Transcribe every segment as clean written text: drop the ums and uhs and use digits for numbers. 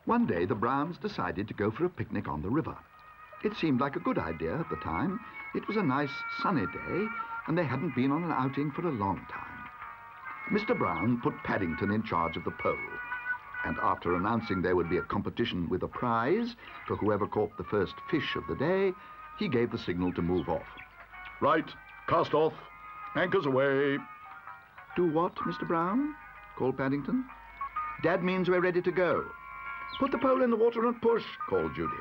One day the Browns decided to go for a picnic on the river. It seemed like a good idea at the time. It was a nice sunny day, and they hadn't been on an outing for a long time. Mr. Brown put Paddington in charge of the pole, and after announcing there would be a competition with a prize for whoever caught the first fish of the day, he gave the signal to move off. Right, cast off. Anchors away. Do what, Mr. Brown? Called Paddington. Dad means we're ready to go. Put the pole in the water and push, called Judy.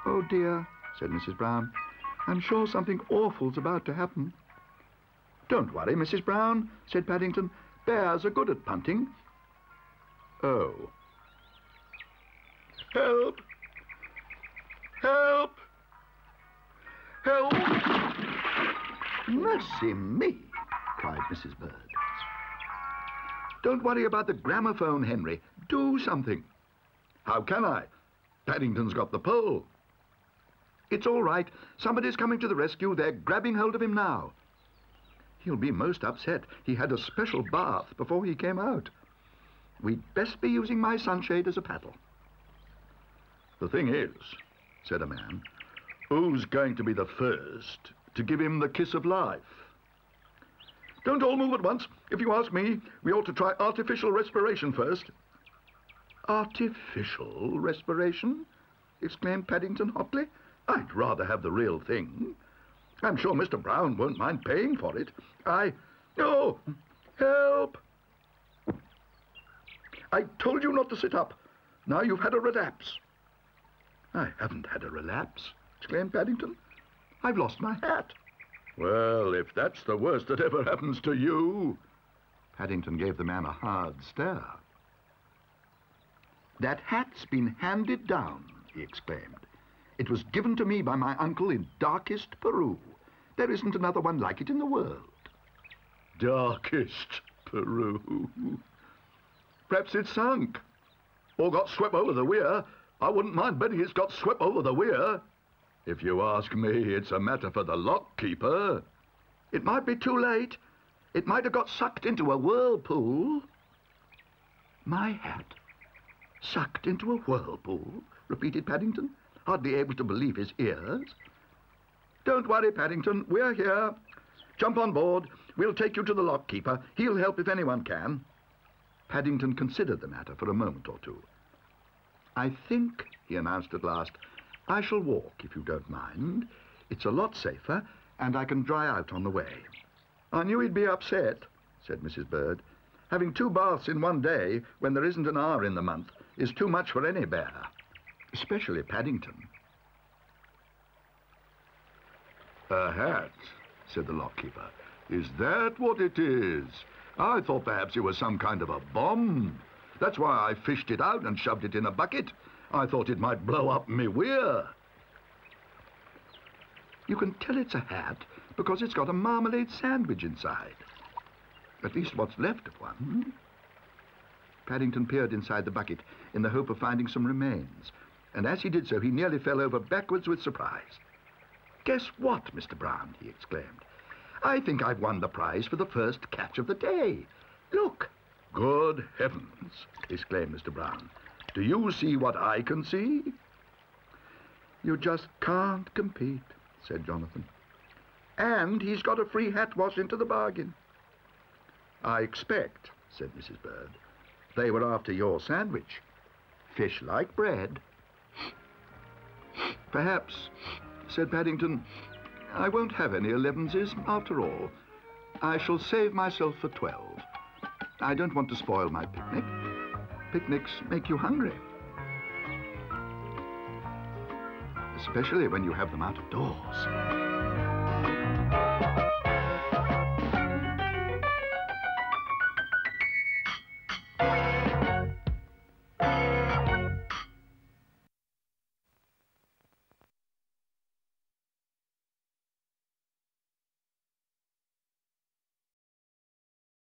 Oh, dear, said Mrs. Brown. I'm sure something awful's about to happen. Don't worry, Mrs. Brown, said Paddington. Bears are good at punting. Oh. Help! Help! Help! Mercy me, cried Mrs. Bird. Don't worry about the gramophone, Henry. Do something. How can I? Paddington's got the pole. It's all right. Somebody's coming to the rescue. They're grabbing hold of him now. He'll be most upset. He had a special bath before he came out. We'd best be using my sunshade as a paddle. The thing is, said a man, who's going to be the first to give him the kiss of life? Don't all move at once. If you ask me, we ought to try artificial respiration first. Artificial respiration? Exclaimed Paddington hotly. I'd rather have the real thing. I'm sure Mr. Brown won't mind paying for it. Oh, help! I told you not to sit up. Now you've had a relapse. I haven't had a relapse, exclaimed Paddington. I've lost my hat. Well, if that's the worst that ever happens to you... Paddington gave the man a hard stare. That hat's been handed down, he exclaimed. It was given to me by my uncle in darkest Peru. There isn't another one like it in the world. Darkest Peru. Perhaps it's sunk. Or got swept over the weir. I wouldn't mind betting it's got swept over the weir. If you ask me, it's a matter for the lock-keeper. It might be too late. It might have got sucked into a whirlpool. My hat? Sucked into a whirlpool? Repeated Paddington, hardly able to believe his ears. Don't worry, Paddington. We're here. Jump on board. We'll take you to the lock-keeper. He'll help if anyone can. Paddington considered the matter for a moment or two. I think, he announced at last, I shall walk, if you don't mind. It's a lot safer, and I can dry out on the way. I knew he'd be upset, said Mrs. Bird. Having 2 baths in one day, when there isn't an hour in the month, is too much for any bear, especially Paddington. A hat, said the lock-keeper. Is that what it is? I thought perhaps it was some kind of a bomb. That's why I fished it out and shoved it in a bucket. I thought it might blow up me weir. You can tell it's a hat because it's got a marmalade sandwich inside. At least what's left of one. Paddington peered inside the bucket in the hope of finding some remains, and as he did so, he nearly fell over backwards with surprise. Guess what, Mr. Brown, he exclaimed. I think I've won the prize for the first catch of the day. Look. Good heavens, exclaimed Mr. Brown. Do you see what I can see? You just can't compete, said Jonathan. And he's got a free hat wash into the bargain. I expect, said Mrs. Bird, they were after your sandwich. Fish like bread. Perhaps, said Paddington. I won't have any 11s after all. I shall save myself for 12. I don't want to spoil my picnic. Picnics make you hungry. Especially when you have them out of doors.